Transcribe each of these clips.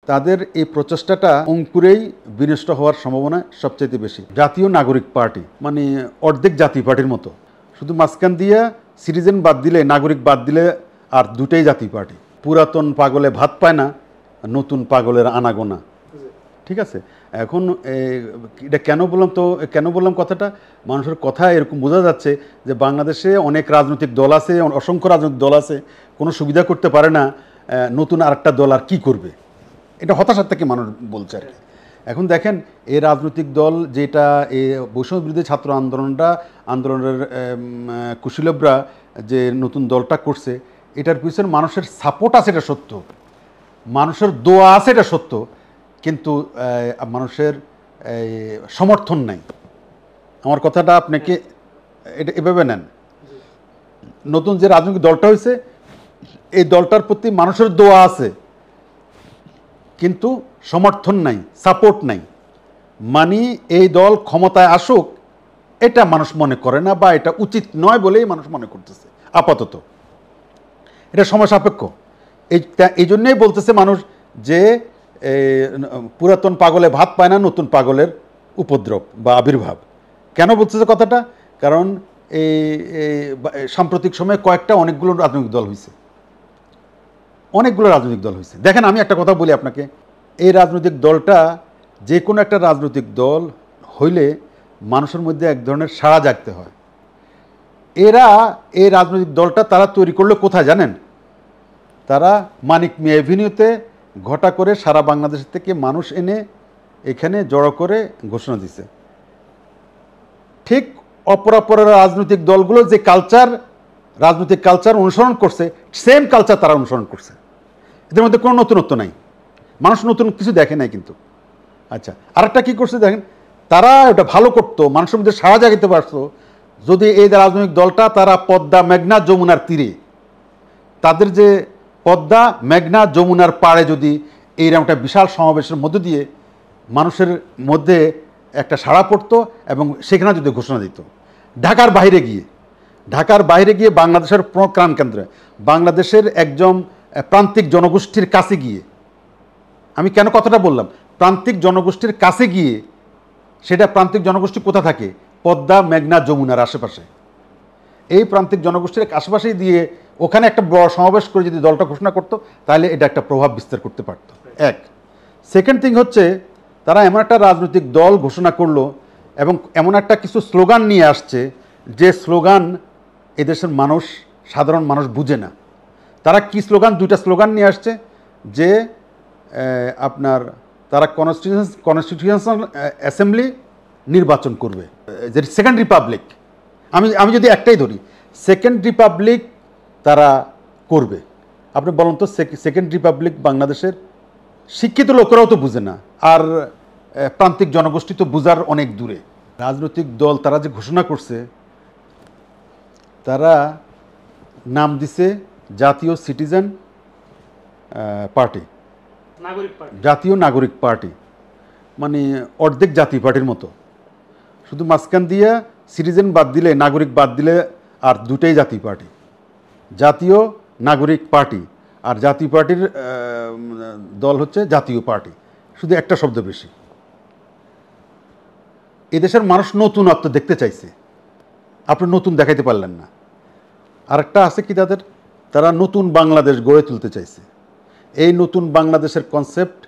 তাদের এই প্রচেষ্টাটা অঙ্কুরেই বিনষ্ট হওয়ার সম্ভাবনা সবচাইতে বেশি। জাতীয় নাগরিক পার্টি মানে অর্ধেক জাতীয় পার্টির মতো, শুধু মাঝখান দিয়ে সিটিজেন বাদ দিলে, নাগরিক বাদ দিলে আর দুটাই জাতীয় পার্টি। পুরাতন পাগলে ভাত পায় না, নতুন পাগলের আনাগোনা। ঠিক আছে, এখন এটা কেন বললাম কথাটা, মানুষের কথা এরকম বোঝা যাচ্ছে যে বাংলাদেশে অনেক রাজনৈতিক দল আছে, অসংখ্য রাজনৈতিক দল আছে, কোনো সুবিধা করতে পারে না, নতুন আরেকটা দল আর কী করবে, এটা হতাশার থেকে মানুষ বলছে আর কি। এখন দেখেন এই রাজনৈতিক দল যেটা এই বৈষম্য বিরোধী ছাত্র আন্দোলনের কুশীলবরা যে নতুন দলটা করছে, এটার পিছনে মানুষের সাপোর্ট আছে, এটা সত্য, মানুষের দোয়া আছে, এটা সত্য, কিন্তু মানুষের সমর্থন নাই। আমার কথাটা আপনাকে এটা এভাবে নেন, নতুন যে রাজনৈতিক দলটা হয়েছে এই দলটার প্রতি মানুষের দোয়া আছে, কিন্তু সমর্থন নাই, সাপোর্ট নাই। মানে এই দল ক্ষমতায় আসুক এটা মানুষ মনে করে না, বা এটা উচিত নয় বলেই মানুষ মনে করতেছে আপাতত। এটা সময় সাপেক্ষ। এই জন্যেই বলতেছে মানুষ যে পুরাতন পাগলে ভাত পায় না, নতুন পাগলের উপদ্রব বা আবির্ভাব। কেন বলতেছে কথাটা? কারণ এই সাম্প্রতিক সময়ে অনেকগুলো রাজনৈতিক দল হয়েছে, দেখেন আমি একটা কথা বলি আপনাকে, এই রাজনৈতিক দলটা যে কোনো একটা রাজনৈতিক দল হইলে মানুষের মধ্যে এক ধরনের সাড়া জাগতে হয়। এই রাজনৈতিক দলটা তারা তৈরি করলো কোথায় জানেন? তারা মানিক মিয়া এভিনিউতে ঘটা করে সারা বাংলাদেশ থেকে মানুষ এনে এখানে জড়ো করে ঘোষণা দিছে। ঠিক অপরাপর রাজনৈতিক দলগুলো যে রাজনৈতিক কালচার অনুসরণ করছে, সেম কালচার তারা অনুসরণ করছে। এদের মধ্যে কোনো নতুনত্ব নাই, মানুষ নতুন কিছু দেখে নাই কিন্তু। আচ্ছা, আরেকটা কী করছে দেখেন, তারা ওটা ভালো করতো, মানুষের মধ্যে সাড়া জাগাতে পারতো যদি এই রাজনৈতিক দলটা তারা পদ্মা, মেঘনা, যমুনার তীরে, তাদের যে পদ্মা, মেঘনা, যমুনার পাড়ে যদি এইরকম একটা বিশাল সমাবেশের মধ্য দিয়ে মানুষের মধ্যে একটা সাড়া পড়তো এবং সেখানে যদি ঘোষণা দিত, ঢাকার বাইরে গিয়ে বাংলাদেশের প্রাণ কেন্দ্রে, বাংলাদেশের একজন প্রান্তিক জনগোষ্ঠীর কাছে গিয়ে, আমি কেন কথাটা বললাম প্রান্তিক জনগোষ্ঠীর কাছে গিয়ে, সেটা প্রান্তিক জনগোষ্ঠী কোথা থাকে? পদ্মা, মেঘনা, যমুনার আশেপাশে। এই প্রান্তিক জনগোষ্ঠীর আশেপাশেই দিয়ে ওখানে একটা বড় সমাবেশ করে যদি দলটা ঘোষণা করতো, তাহলে এটা একটা প্রভাব বিস্তার করতে পারতো। এক। সেকেন্ড থিং হচ্ছে, তারা এমন একটা রাজনৈতিক দল ঘোষণা করলো এবং এমন একটা কিছু স্লোগান নিয়ে আসছে যে স্লোগান এদেশের মানুষ, সাধারণ মানুষ বুঝে না। তারা কি স্লোগান? দুইটা স্লোগান নিয়ে আসছে যে আপনার তারা কনস্টিটিউশনাল অ্যাসেম্বলি নির্বাচন করবে, যে সেকেন্ড রিপাবলিক। আমি যদি একটাই ধরি, সেকেন্ড রিপাবলিক তারা করবে। আপনি বলুন তো, সেকেন্ড রিপাবলিক বাংলাদেশের শিক্ষিত লোকেরাও তো বুঝে না, আর প্রান্তিক জনগোষ্ঠী তো বুঝার অনেক দূরে। রাজনৈতিক দল তারা যে ঘোষণা করছে, তারা নাম দিছে জাতীয় সিটিজেন পার্টি, জাতীয় নাগরিক পার্টি, মানে অর্ধেক জাতীয় পার্টির মতো, শুধু মাঝখান দিয়ে সিটিজেন বাদ দিলে, নাগরিক বাদ দিলে আর দুটাই জাতীয় পার্টি। জাতীয় নাগরিক পার্টি আর জাতীয় পার্টির দল হচ্ছে জাতীয় পার্টি, শুধু একটা শব্দ বেশি। এদেশের মানুষ নতুনত্ব দেখতে চাইছে, আপনি নতুন দেখাইতে পারলেন না। আরেকটা আছে কি, তারা নতুন বাংলাদেশ গড়ে তুলতে চাইছে। এই নতুন বাংলাদেশের কনসেপ্ট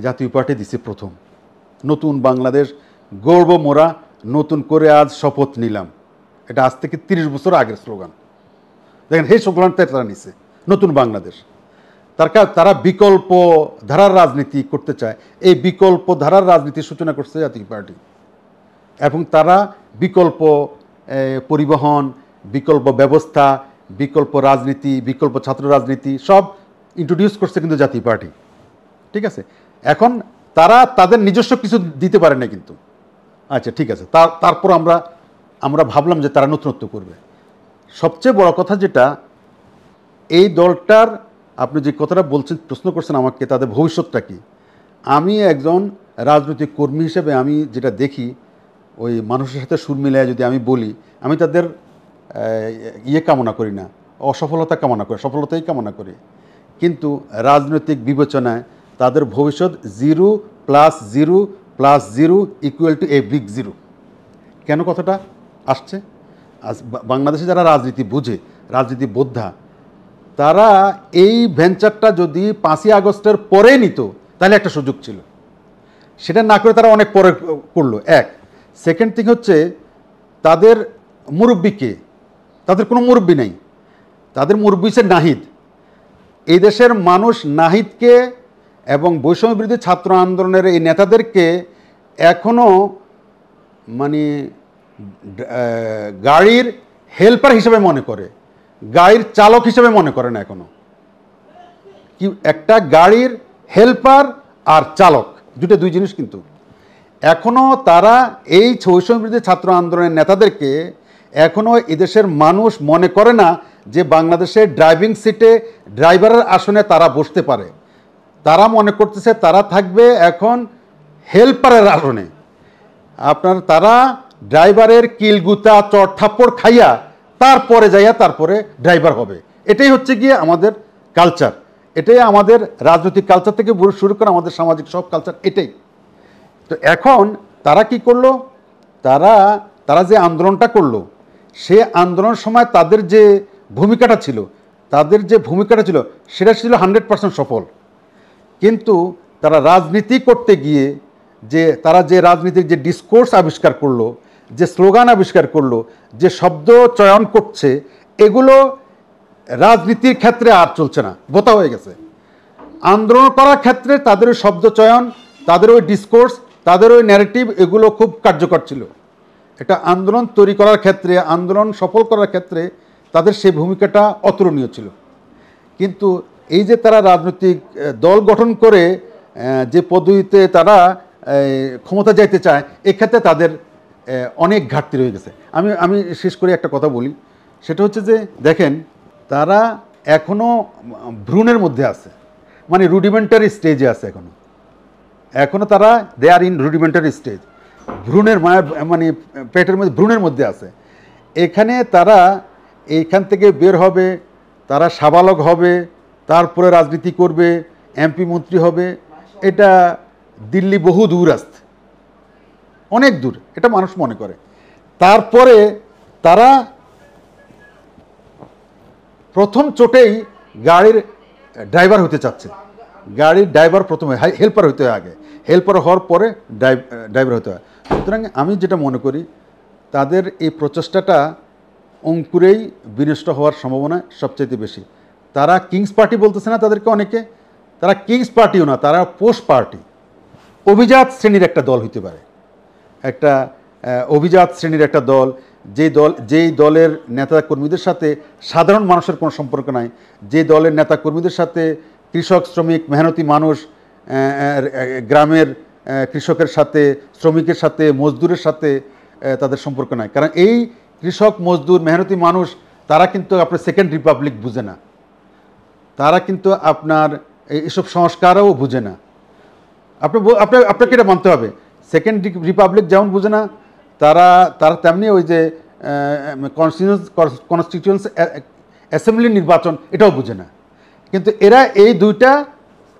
জাতীয় পার্টি দিছে প্রথম। নতুন বাংলাদেশ গর্ব মোরা, নতুন করে আজ শপথ নিলাম, এটা আজ থেকে 30 বছর আগের স্লোগান। দেখেন সেই স্লোগানটা তারা নিছে, নতুন বাংলাদেশ। তারা বিকল্প ধারার রাজনীতি করতে চায়। এই বিকল্প ধারার রাজনীতির সূচনা করছে জাতীয় পার্টি, এবং তারা বিকল্প পরিবহন, বিকল্প ব্যবস্থা, বিকল্প রাজনীতি, বিকল্প ছাত্র রাজনীতি সব ইন্ট্রোডিউস করছে কিন্তু জাতীয় পার্টি। ঠিক আছে, এখন তারা তাদের নিজস্ব কিছু দিতে পারে না কিন্তু। আচ্ছা ঠিক আছে, তারপর আমরা ভাবলাম যে তারা নতুনত্ব করবে। সবচেয়ে বড় কথা যেটা, এই দলটার, আপনি যে কথাটা বলছেন, প্রশ্ন করছেন আমাকে, তাদের ভবিষ্যৎটা কি? আমি একজন রাজনৈতিক কর্মী হিসেবে আমি যেটা দেখি, ওই মানুষের সাথে সুর মিলায় যদি আমি বলি, আমি তাদের কামনা করি না, অসফলতা কামনা করি, সফলতাই কামনা করি। কিন্তু রাজনৈতিক বিবেচনায় তাদের ভবিষ্যৎ 0 + 0 + 0 = a big 0। কেন কথাটা আসছে? আজ বাংলাদেশে যারা রাজনীতি বুঝে, রাজনীতি বোদ্ধা, তারা এই ভেঞ্চারটা যদি 5ই আগস্টের পরে নিত তাহলে একটা সুযোগ ছিল। সেটা না করে তারা অনেক পরে করলো। এক, সেকেন্ড থিং হচ্ছে তাদের মুরব্বীকে, তাদের কোনো মুরব্বী নেই, তাদের মুরব্বী হচ্ছে নাহিদ। এই দেশের মানুষ নাহিদকে এবং বৈষম্য বিরোধী ছাত্র আন্দোলনের এই নেতাদেরকে এখনও মানে গাড়ির হেল্পার হিসেবে মনে করে, গাড়ির চালক হিসেবে মনে করে না এখনো। কি একটা গাড়ির হেল্পার আর চালক দুই জিনিস কিন্তু। এখনও তারা এই বৈষম্য বিরোধী ছাত্র আন্দোলনের নেতাদেরকে এখনও এদেশের মানুষ মনে করে না যে বাংলাদেশের ড্রাইভিং সিটে ড্রাইভারের আসনে তারা বসতে পারে। তারা মনে করতেছে তারা থাকবে এখন হেল্পারের আসনে। আপনার তারা ড্রাইভারের কিলগুতা চট থাপ্পড় খাইয়া তারপরে যাইয়া তারপরে ড্রাইভার হবে। এটাই হচ্ছে গিয়ে আমাদের কালচার, এটাই আমাদের রাজনৈতিক কালচার থেকে শুরু করে আমাদের সামাজিক সব কালচার এটাই। তো এখন তারা কি করলো, তারা যে আন্দোলনটা করলো, সে আন্দোলনের সময় তাদের যে ভূমিকাটা ছিল সেটা ছিল 100% সফল। কিন্তু তারা রাজনীতি করতে গিয়ে তারা যে রাজনীতির যে ডিসকোর্স আবিষ্কার করলো, যে স্লোগান আবিষ্কার করলো, যে শব্দ চয়ন করছে, এগুলো রাজনীতির ক্ষেত্রে আর চলছে না, বোতা হয়ে গেছে। আন্দোলন করার ক্ষেত্রে তাদের ওই শব্দ চয়ন, তাদের ওই ডিসকোর্স, তাদের ওই ন্যারেটিভ, এগুলো খুব কার্যকর ছিল। একটা আন্দোলন তৈরি করার ক্ষেত্রে, আন্দোলন সফল করার ক্ষেত্রে তাদের সেই ভূমিকাটা অতুলনীয় ছিল। কিন্তু এই যে তারা রাজনৈতিক দল গঠন করে যে পদ্ধতিতে তারা ক্ষমতা যাইতে চায়, এক্ষেত্রে তাদের অনেক ঘাটতি রয়ে গেছে। আমি শেষ করে একটা কথা বলি, সেটা হচ্ছে যে দেখেন, তারা এখনও ভ্রূণের মধ্যে আছে, মানে রুডিমেন্টারি স্টেজে আছে। এখনও তারা দে আর ইন রুডিমেন্টারি স্টেজ, ভ্রূণের মানে পেটের মধ্যে, ভ্রূণের মধ্যে আছে। এখানে তারা এইখান থেকে বের হবে, তারা সাবালক হবে, তারপরে রাজনীতি করবে, এমপি মন্ত্রী হবে। এটা দিল্লি বহু দূর আসতে, অনেক দূর, এটা মানুষ মনে করে। তারপরে তারা প্রথম চোটেই গাড়ির ড্রাইভার হতে চাচ্ছে। গাড়ির ড্রাইভার প্রথমে, হেল্পার হতে হয় আগে, হেল্পার হওয়ার পরে ড্রাইভার হতে হয়। সুতরাং আমি যেটা মনে করি, তাদের এই প্রচেষ্টাটা অঙ্কুরেই বিনষ্ট হওয়ার সম্ভাবনা সবচেয়ে বেশি। তারা কিংস পার্টি বলতেছে না তাদেরকে অনেকে, তারা কিংস পার্টিও না, তারা পোস্ট পার্টি, অভিজাত শ্রেণীর একটা দল হইতে পারে, একটা অভিজাত শ্রেণীর একটা দল, যেই দলের নেতা কর্মীদের সাথে সাধারণ মানুষের কোনো সম্পর্ক নাই, যে দলের নেতা কর্মীদের সাথে কৃষক, শ্রমিক, মেহনতি মানুষ, গ্রামের কৃষকের সাথে, শ্রমিকের সাথে, মজদুরের সাথে তাদের সম্পর্ক নাই। কারণ এই কৃষক, মজদুর, মেহনতি মানুষ, তারা কিন্তু আপনার সেকেন্ড রিপাবলিক বুঝে না, তারা কিন্তু আপনার এইসব সংস্কারও বুঝে না। আপনাকে এটা মানতে হবে, সেকেন্ড রিপাবলিক যেমন বুঝে না, তারা তেমনি ওই যে কনস্টিটিউয়েন্সি অ্যাসেম্বলি নির্বাচন, এটাও বুঝে না। কিন্তু এরা এই দুইটা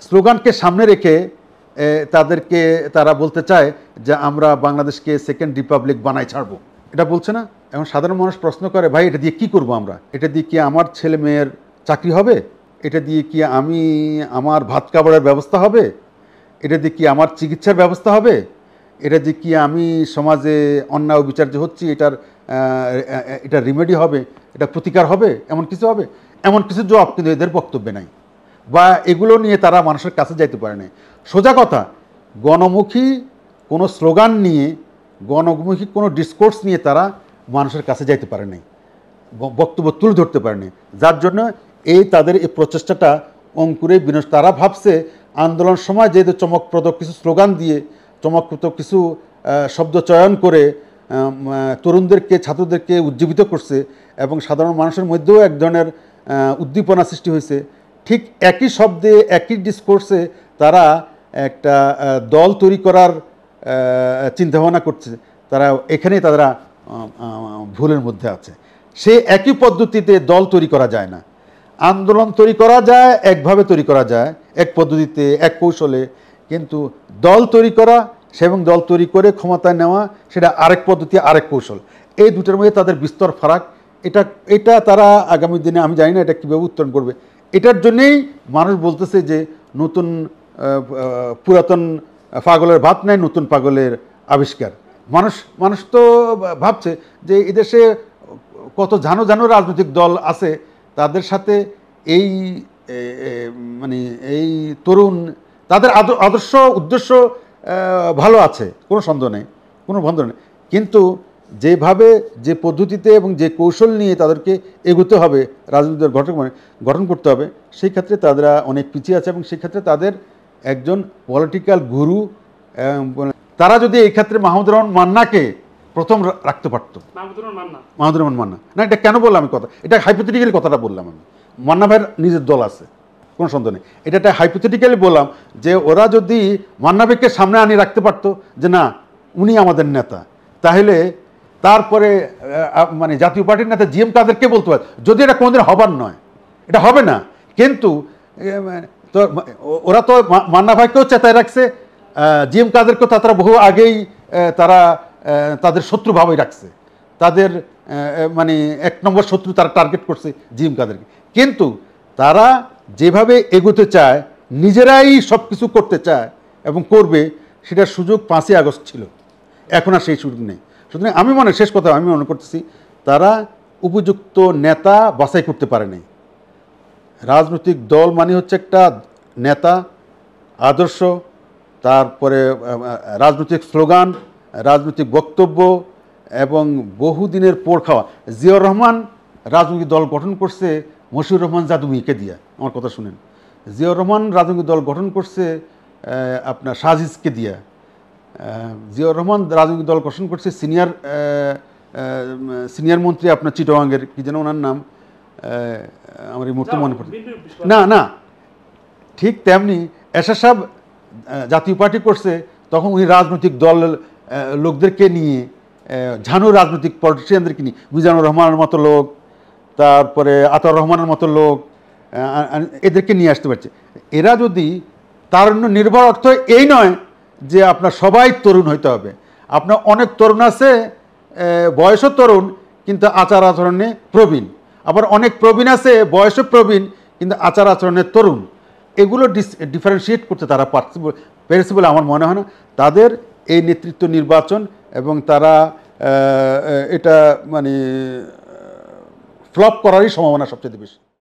স্লোগানকে সামনে রেখে তারা বলতে চায় যে আমরা বাংলাদেশকে সেকেন্ড রিপাবলিক বানাই ছাড়বো, এটা বলছে না। এখন সাধারণ মানুষ প্রশ্ন করে, ভাই এটা দিয়ে কি করব আমরা? এটা দিয়ে কি আমার ছেলে মেয়ের চাকরি হবে? এটা দিয়ে কি আমার ভাত কাপড়ের ব্যবস্থা হবে? এটা দিয়ে কি আমার চিকিৎসার ব্যবস্থা হবে? এটা দিয়ে কি আমি সমাজে অন্যায় বিচার যে হচ্ছে এটা রিমেডি হবে, এটা প্রতিকার হবে, এমন কিছু হবে? এমন কিছু জবাব কিন্তু এদের বক্তব্যে নাই, বা এগুলো নিয়ে তারা মানুষের কাছে যাইতে পারে না। সোজা কথা, গণমুখী কোনো স্লোগান নিয়ে, গণমুখী কোনো ডিসকোর্স নিয়ে তারা মানুষের কাছে যাইতে পারে নাই, বক্তব্য তুলে ধরতে পারে নাই। যার জন্য তাদের এই প্রচেষ্টাটা অঙ্কুরে বিনষ্ট। তারা ভাবছে আন্দোলন সময় যেহেতু চমকপ্রদ কিছু স্লোগান দিয়ে, চমকপ্রদ কিছু শব্দ চয়ন করে তরুণদেরকে, ছাত্রদেরকে উজ্জীবিত করছে এবং সাধারণ মানুষের মধ্যেও এক ধরনের উদ্দীপনা সৃষ্টি হয়েছে, ঠিক একই শব্দে, একই ডিসকোর্সে তারা একটা দল তৈরি করার চিন্তাভাবনা করছে। তারা এখানেই তারা ভুলের মধ্যে আছে। সেই একই পদ্ধতিতে দল তৈরি করা যায় না। আন্দোলন তৈরি করা যায়, একভাবে তৈরি করা যায়, এক পদ্ধতিতে, এক কৌশলে, কিন্তু দল তৈরি করা এবং দল তৈরি করে ক্ষমতায় নেওয়া সেটা আরেক পদ্ধতি, আরেক কৌশল। এই দুটোর মধ্যে তাদের বিস্তর ফারাক। এটা তারা আগামী দিনে আমি জানি না এটা কীভাবে উত্তরণ করবে। এটার জন্যেই মানুষ বলতেছে যে নতুন পুরাতন পাগলের ভাত নেয়, নতুন পাগলের আবিষ্কার। মানুষ তো ভাবছে যে এদেশে কত ঝানো ঝানো রাজনৈতিক দল আছে, তাদের সাথে এই মানে এই তরুণ, তাদের আদর্শ উদ্দেশ্য ভালো আছে, কোনো সন্দেহ নেই, কোনো সন্দেহ নেই, কিন্তু যেভাবে যে পদ্ধতিতে এবং যে কৌশল নিয়ে তাদেরকে এগোতে হবে, রাজনৈতিক গঠন করতে হবে, সেই ক্ষেত্রে তারা অনেক পিছিয়ে আছে। এবং সেই ক্ষেত্রে তাদের একজন পলিটিক্যাল গুরু, তারা যদি এই ক্ষেত্রে মাহমুদুর রহমান মান্নাকে প্রথম রাখতে পারতো। মাহমুদুর রহমান মান্না না, এটা কেন বললাম আমি কথা, এটা হাইপোথেটিক্যালি কথাটা বললাম আমি। মান্না ভাইয়ের নিজের দল আছে, কোনো সন্দেহ নেই, এটা একটা হাইপোথেটিক্যালি বললাম যে ওরা যদি মান্না ভাইকে সামনে আনিয়ে রাখতে পারতো যে না উনি আমাদের নেতা, তাহলে তারপরে মানে জাতীয় পার্টির নেতা জিএম কাদেরকে বলতে পারে, যদি এটা কোনোদিন হবার নয়, এটা হবে না, কিন্তু তো ওরা তো মান্না ভাইকেও চেতায় রাখছে, জিএম কাদেরকেও তারা বহু আগেই তারা তাদের শত্রু ভাবেই রাখছে, তাদের মানে এক নম্বর শত্রু তারা টার্গেট করছে জিএম কাদেরকে। কিন্তু তারা যেভাবে এগোতে চায়, নিজেরাই সব কিছু করতে চায় এবং করবে, সেটার সুযোগ 5ই আগস্ট ছিল, এখন আর সেই সুযোগ নেই। সুতরাং আমি শেষ কথা আমি মনে করতেছি তারা উপযুক্ত নেতা বাছাই করতে পারে নাই। রাজনৈতিক দল মানে হচ্ছে একটা নেতা, আদর্শ, তারপরে রাজনৈতিক স্লোগান, রাজনৈতিক বক্তব্য এবং বহুদিনের পোড় খাওয়া। জিয়াউর রহমান রাজনৈতিক দল গঠন করছে মশিউর রহমান জাদুমিকে দিয়া, আমার কথা শুনেন। জিয়াউর রহমান রাজনৈতিক দল গঠন করছে আপনার সাজিজকে দিয়া। জিয়াউর রহমান রাজনৈতিক দল গঠন করছে সিনিয়র মন্ত্রী আপনার চিটাগাংয়ের, কি যেন ওনার নাম, আমার এই মুহূর্তে মনে পড়ছে না, ঠিক তেমনি এরশাদ সাহেব জাতীয় পার্টি করছে, তখন উনি রাজনৈতিক দল লোকদেরকে নিয়ে, ঝানু রাজনৈতিক পলিটিশিয়ানদেরকে নিয়ে, মিজানুর রহমানের মতো লোক, তারপরে আতাউর রহমানের মতো লোক, এদেরকে নিয়ে আসতে পারছে। এরা যদি তারুণ্য নির্ভর অর্থ এই নয় যে আপনার সবাই তরুণ হইতে হবে, আপনার অনেক তরুণ আছে বয়সও তরুণ কিন্তু আচার আচরণে প্রবীণ, আবার অনেক প্রবীণ আছে বয়সও প্রবীণ কিন্তু আচার আচরণে তরুণ। এগুলো ডিফারেন্সিয়েট করতে তারা পেরেছে বলে আমার মনে হয় না। তাদের এই নেতৃত্ব নির্বাচন এবং তারা এটা মানে ফ্লপ করারই সম্ভাবনা সবচেয়ে বেশি।